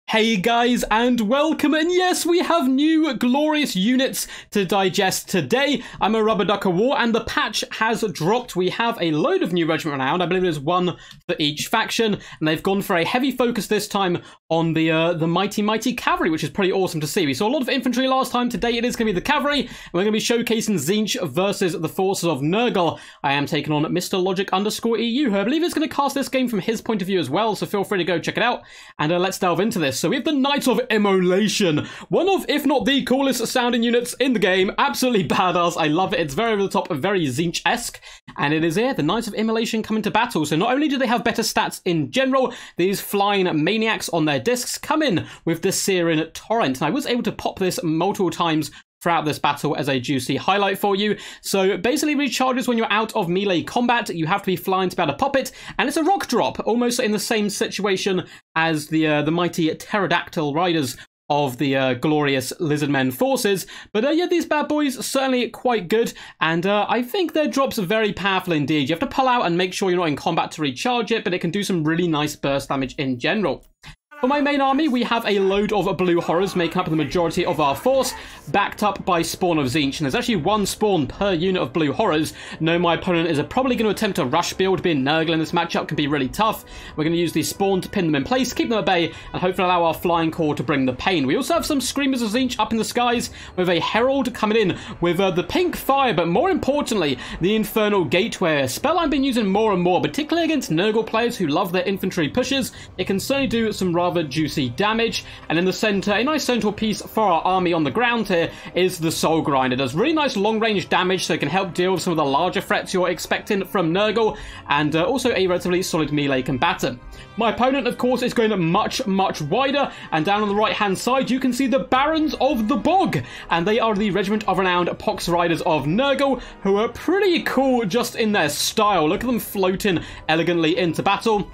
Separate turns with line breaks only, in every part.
Hey guys, and welcome, and yes, we have new glorious units to digest today. I'm a rubber duck of war, and the patch has dropped. We have a load of new regiment around. I believe there's one for each faction, and they've gone for a heavy focus this time on the mighty cavalry, which is pretty awesome to see. We saw a lot of infantry last time. Today it is going to be the cavalry, and we're going to be showcasing Tzeentch versus the forces of Nurgle. I am taking on Mr. Logic_EU, who I believe is going to cast this game from his point of view as well, so feel free to go check it out, and let's delve into this. So we have the Knights of Immolation, one of, if not the coolest sounding units in the game. Absolutely badass. I love it. It's very over the top, very Tzeentch-esque, and it is here, the Knights of Immolation come into battle. So not only do they have better stats in general, these flying maniacs on their discs come in with the Searing Torrent, and I was able to pop this multiple times throughout this battle as a juicy highlight for you. So basically recharges when you're out of melee combat. You have to be flying to be able to pop it, and it's a rock drop, almost in the same situation as the mighty pterodactyl riders of the glorious Lizardmen forces. But yeah, these bad boys are certainly quite good, and I think their drops are very powerful indeed. You have to pull out and make sure you're not in combat to recharge it, but it can do some really nice burst damage in general. For my main army, we have a load of blue horrors making up the majority of our force, backed up by Spawn of Tzeentch, and there's actually one spawn per unit of blue horrors. No, my opponent is probably going to attempt a rush build. Being Nurgle in this matchup can be really tough. We're going to use the spawn to pin them in place, keep them at bay, and hopefully allow our flying corps to bring the pain. We also have some Screamers of Tzeentch up in the skies, with a Herald coming in with the pink fire, but more importantly, the Infernal Gateway, a spell I've been using more and more, particularly against Nurgle players who love their infantry pushes. It can certainly do some rather juicy damage. And in the center, a nice central piece for our army on the ground here is the Soul Grinder. It does really nice long range damage, so it can help deal with some of the larger threats you're expecting from Nurgle, and also a relatively solid melee combatant. My opponent, of course, is going much wider, and down on the right hand side you can see the Barons of the Bog, and they are the regiment of renowned Pox Riders of Nurgle, who are pretty cool just in their style. Look at them floating elegantly into battle.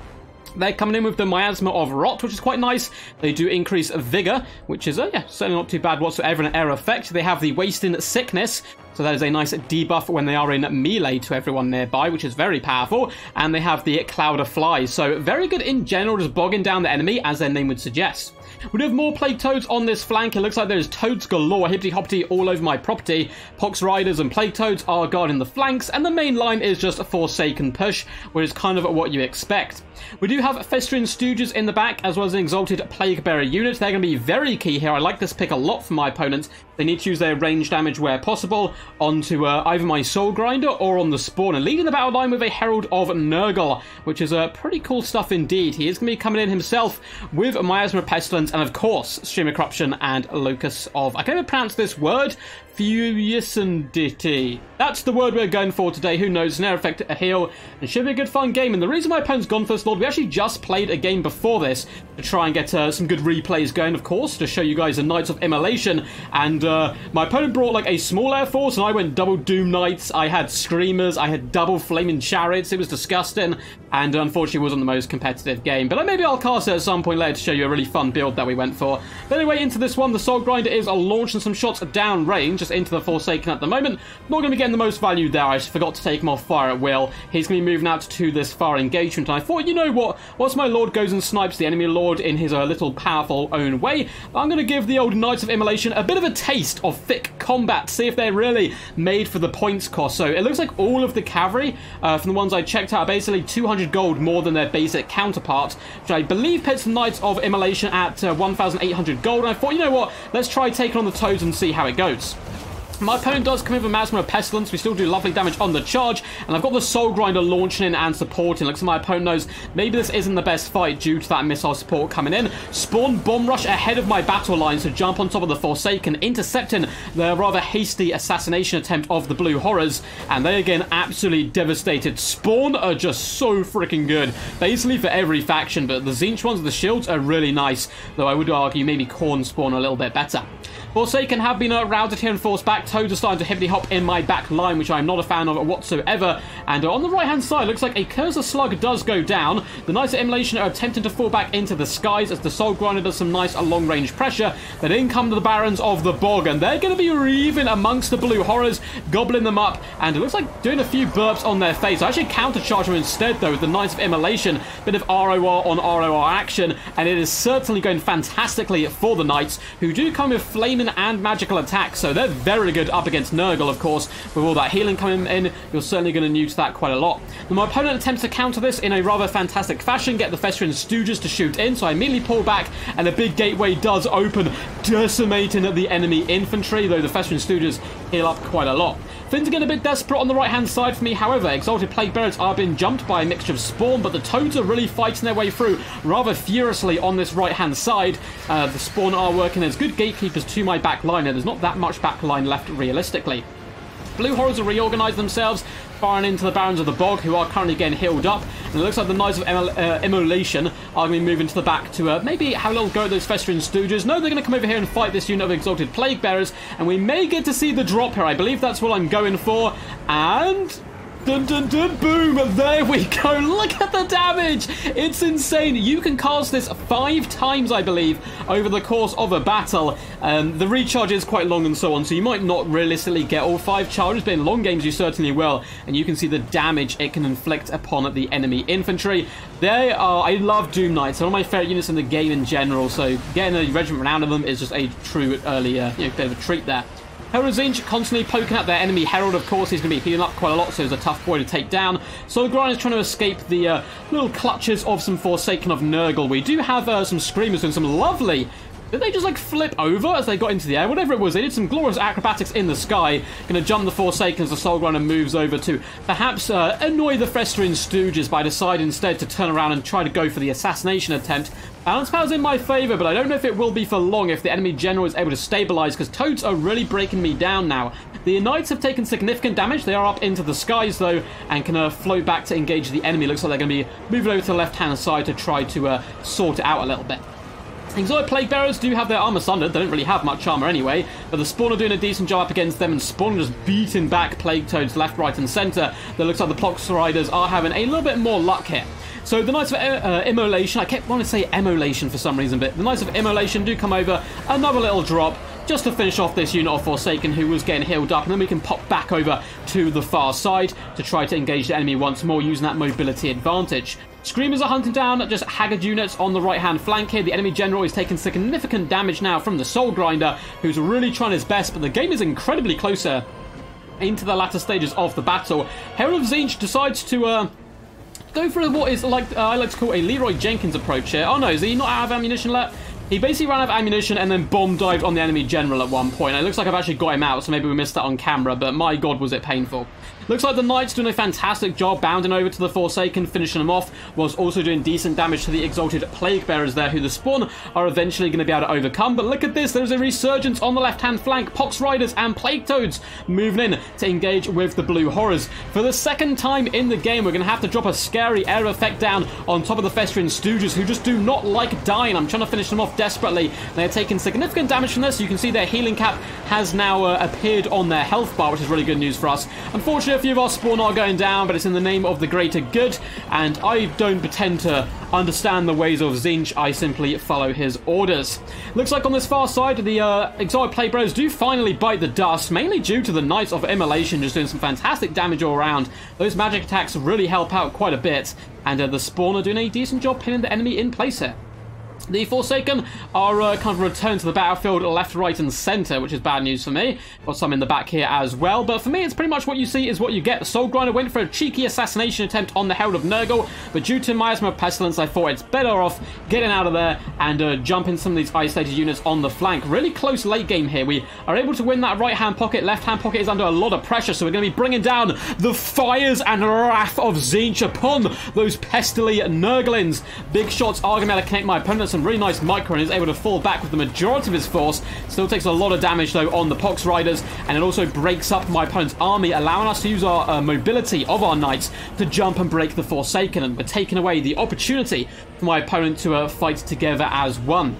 They're coming in with the Miasma of Rot, which is quite nice. They do increase Vigor, which is, yeah, certainly not too bad whatsoever, an air effect. They have the Wasting Sickness, so that is a nice debuff when they are in melee to everyone nearby, which is very powerful. And they have the Cloud of Flies, so very good in general, just bogging down the enemy, as their name would suggest. We do have more Plague Toads on this flank. It looks like there's Toads galore, hippity-hoppity all over my property. Pox Riders and Plague Toads are guarding the flanks, and the main line is just a Forsaken push, which is kind of what you expect. We do have Festering Stooges in the back, as well as an Exalted Plague Bearer unit. They're going to be very key here. I like this pick a lot for my opponents. They need to use their range damage where possible onto either my Soul Grinder or on the Spawn, and leading the battle line with a Herald of Nurgle, which is pretty cool stuff indeed. He is going to be coming in himself with Miasma Pestilence, and of course Stream of Corruption and Locus of, I can't even pronounce this word, Furiousindity. That's the word we're going for today. Who knows? An air effect, a heal, and should be a good fun game. And the reason my opponent's gone First Lord, we actually just played a game before this to try and get some good replays going, of course, to show you guys the Knights of Immolation. And my opponent brought like a small air force, and I went double Doom Knights. I had Screamers, I had double Flaming Chariots. It was disgusting, and unfortunately wasn't the most competitive game. But maybe I'll cast it at some point later to show you a really fun build that we went for. But anyway, into this one, the Soul Grinder is launching some shots down range, just into the Forsaken at the moment. Not going to be getting the most value there. I just forgot to take him off fire at will. He's going to be moving out to this far engagement, and I thought, you know what, once my Lord goes and snipes the enemy Lord in his little powerful own way, I'm going to give the old Knights of Immolation a bit of a taste of thick combat, see if they're really made for the points cost. So it looks like all of the cavalry, from the ones I checked out, are basically 200 gold more than their basic counterparts, which I believe puts the Knights of Immolation at 1,800 gold, and I thought, you know what, let's try taking on the Toads and see how it goes. My opponent does come in with Miasma of Pestilence. We still do lovely damage on the charge, and I've got the Soul Grinder launching in and supporting. Looks like my opponent knows maybe this isn't the best fight due to that missile support coming in. Spawn Bomb Rush ahead of my battle line to jump on top of the Forsaken, intercepting the rather hasty assassination attempt of the Blue Horrors, and they again absolutely devastated. Spawn are just so freaking good, basically for every faction, but the Tzeentch ones with the shields are really nice, though I would argue maybe Corn Spawn a little bit better. Forsaken have been routed here and forced back. Toads are starting to hippity hop in my back line, which I'm not a fan of whatsoever. And on the right-hand side, looks like a Cursor Slug does go down. The Knights of Immolation are attempting to fall back into the skies as the Soul Grinder does some nice long-range pressure. But in come the Barons of the Bog, and they're going to be reaving amongst the Blue Horrors, gobbling them up, and it looks like doing a few burps on their face. I actually countercharge them instead, though, with the Knights of Immolation. Bit of ROR on ROR action, and it is certainly going fantastically for the Knights, who do come with flaming and magical attacks, so they're very good up against Nurgle, of course. With all that healing coming in, you're certainly going to neuter that quite a lot. Now, my opponent attempts to counter this in a rather fantastic fashion, get the Festering Stooges to shoot in, so I immediately pull back, and a big gateway does open, decimating the enemy infantry, though the Festering Stooges heal up quite a lot. Things are getting a bit desperate on the right-hand side for me, however. Exalted Plague Bearers are being jumped by a mixture of Spawn, but the Toads are really fighting their way through rather furiously on this right-hand side. The Spawn are working as good gatekeepers to my back line, and there's not that much back line left realistically. Blue Horrors have reorganised themselves, firing into the Barons of the Bog, who are currently getting healed up. And it looks like the Knights of Immolation are going to be moving to the back to maybe have a little go at those Festering Stooges. No, they're going to come over here and fight this unit of Exalted Plague Bearers, and we may get to see the drop here. I believe that's what I'm going for. And... dun dun dun, boom, there we go. Look at the damage. It's insane. You can cast this 5 times, I believe, over the course of a battle. The recharge is quite long and so on, so you might not realistically get all 5 charges, but in long games you certainly will. And you can see the damage it can inflict upon the enemy infantry. They are, I love Doom Knights. They're one of my favourite units in the game in general, so getting a regiment round of them is just a true early bit of a treat there. Herald of Tzeentch constantly poking at their enemy Herald, of course. He's going to be healing up quite a lot, so he's a tough boy to take down. Soul Grinder is trying to escape the little clutches of some Forsaken of Nurgle. We do have some Screamers doing some lovely... Did they just, like, flip over as they got into the air? Whatever it was, they did some glorious acrobatics in the sky. Going to jump the Forsaken as the Soul Grinder moves over to perhaps annoy the Festering Stooges by deciding instead to turn around and try to go for the assassination attempt. Balance power's in my favour, but I don't know if it will be for long if the enemy general is able to stabilise, because Toads are really breaking me down now. The Knights have taken significant damage. They are up into the skies, though, and can float back to engage the enemy. Looks like they're going to be moving over to the left-hand side to try to sort it out a little bit. Exalted Plague Bearers do have their armour sundered. They don't really have much armour anyway, but the Spawn are doing a decent job up against them, and Spawn just beating back Plague Toads left, right and centre. That looks like the Pox Riders are having a little bit more luck here. So the Knights of Immolation, I kept wanting to say Immolation for some reason, but the Knights of Immolation do come over, another little drop, just to finish off this unit of Forsaken who was getting healed up, and then we can pop back over to the far side to try to engage the enemy once more using that mobility advantage. Screamers are hunting down just haggard units on the right-hand flank here. The enemy general is taking significant damage now from the Soul Grinder, who's really trying his best, but the game is incredibly closer into the latter stages of the battle. Herald of Tzeentch decides to go for what is like I like to call a Leroy Jenkins approach here. Oh no, is he not out of ammunition left? He basically ran out of ammunition and then bomb dived on the enemy general at one point. It looks like I've actually got him out, so maybe we missed that on camera, but my god was it painful. Looks like the Knights doing a fantastic job bounding over to the Forsaken, finishing them off, whilst also doing decent damage to the Exalted Plague Bearers there, who the Spawn are eventually going to be able to overcome. But look at this, there's a resurgence on the left-hand flank. Pox Riders and Plague Toads moving in to engage with the Blue Horrors. For the second time in the game, we're going to have to drop a scary air effect down on top of the Festering Stooges, who just do not like dying. I'm trying to finish them off desperately. They're taking significant damage from this. You can see their healing cap has now appeared on their health bar, which is really good news for us. Unfortunately, a few of our Spawn are going down, but it's in the name of the greater good, and I don't pretend to understand the ways of Tzeentch. I simply follow his orders. Looks like on this far side, the Exiled Plague Bearers do finally bite the dust, mainly due to the Knights of Immolation just doing some fantastic damage all around. Those magic attacks really help out quite a bit, and the Spawn are doing a decent job pinning the enemy in place here. The Forsaken are kind of returned to the battlefield left, right and centre, which is bad news for me. Got some in the back here as well, but for me it's pretty much what you see is what you get. The Soul Grinder went for a cheeky assassination attempt on the Herald of Nurgle, but due to Miasma of Pestilence I thought it's better off getting out of there and jumping some of these isolated units on the flank. Really close late game here. We are able to win that right hand pocket. Left hand pocket is under a lot of pressure, so we're going to be bringing down the fires and wrath of Tzeentch upon those pestily Nurglings. Big shots are going to be able to connect my opponent. Some really nice micro and is able to fall back with the majority of his force. Still takes a lot of damage though on the Pox Riders, and it also breaks up my opponent's army, allowing us to use our mobility of our knights to jump and break the Forsaken, and we're taking away the opportunity for my opponent to fight together as one.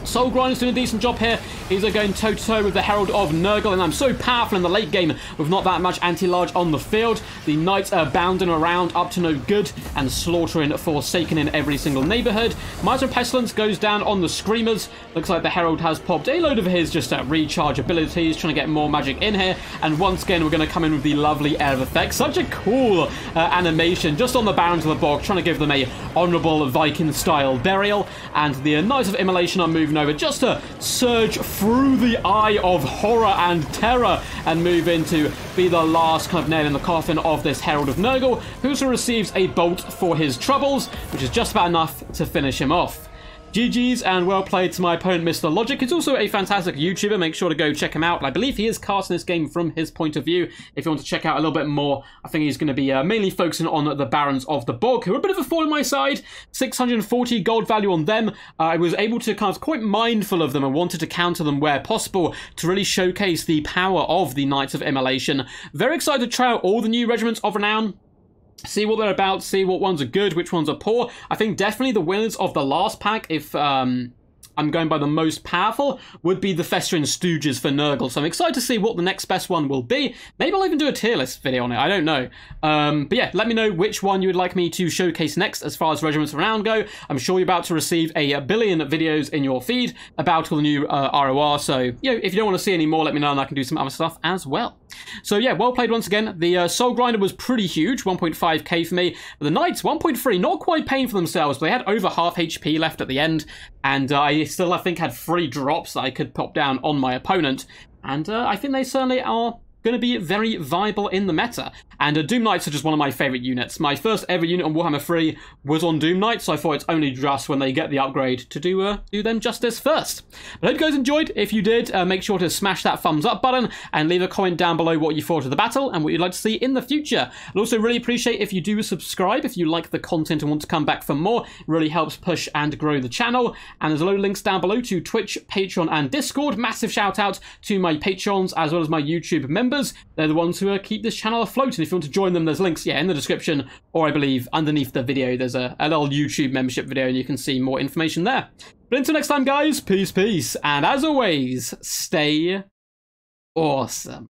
Soul Grinder's doing a decent job here. He's going toe-to-toe with the Herald of Nurgle, and I'm so powerful in the late game with not that much anti-large on the field. The Knights are bounding around up to no good and slaughtering Forsaken in every single neighborhood. Miser of Pestilence goes down on the Screamers. Looks like the Herald has popped a load of his just recharge abilities, trying to get more magic in here. And once again, we're going to come in with the lovely Air of Effect. Such a cool animation just on the Barons of the Bog, trying to give them a honorable Viking-style burial. And the Knights of Immolation are moving over just to surge through the eye of horror and terror and move in to be the last kind of nail in the coffin of this Herald of Nurgle, who also receives a bolt for his troubles, which is just about enough to finish him off. GG's and well played to my opponent, Mr. Logic. He's also a fantastic YouTuber. Make sure to go check him out. I believe he is casting this game from his point of view. If you want to check out a little bit more, I think he's going to be mainly focusing on the Barons of the Bog, who are a bit of a thorn in my side. 640 gold value on them. I was able to kind of quite mindful of them and wanted to counter them where possible to really showcase the power of the Knights of Immolation. Very excited to try out all the new regiments of renown. See what they're about, see what ones are good, which ones are poor. I think definitely the winners of the last pack, if I'm going by the most powerful, would be the Festering Stooges for Nurgle. So I'm excited to see what the next best one will be. Maybe I'll even do a tier list video on it, I don't know. But yeah, let me know which one you would like me to showcase next as far as Regiments of Renown go. I'm sure you're about to receive a billion videos in your feed about all the new ROR, so you know, if you don't want to see any more, let me know and I can do some other stuff as well. So yeah, well played once again. The Soul Grinder was pretty huge, 1.5k for me. But the Knights, 1.3, not quite paying for themselves, but they had over half HP left at the end. And I still, I think, had 3 drops that I could pop down on my opponent. And I think they certainly are going to be very viable in the meta. And Doom Knights are just one of my favourite units. My first ever unit on Warhammer 3 was on Doom Knights, so I thought it's only just when they get the upgrade to do them justice first. But I hope you guys enjoyed. If you did, make sure to smash that thumbs up button and leave a comment down below what you thought of the battle and what you'd like to see in the future. I'd also really appreciate if you do subscribe, if you like the content and want to come back for more. It really helps push and grow the channel. And there's a load of links down below to Twitch, Patreon, and Discord. Massive shout out to my Patreons as well as my YouTube members. They're the ones who keep this channel afloat, and if you want to join them, there's links, yeah, in the description, or I believe underneath the video, there's a little YouTube membership video, and you can see more information there. But until next time, guys, peace, peace, and as always, stay awesome.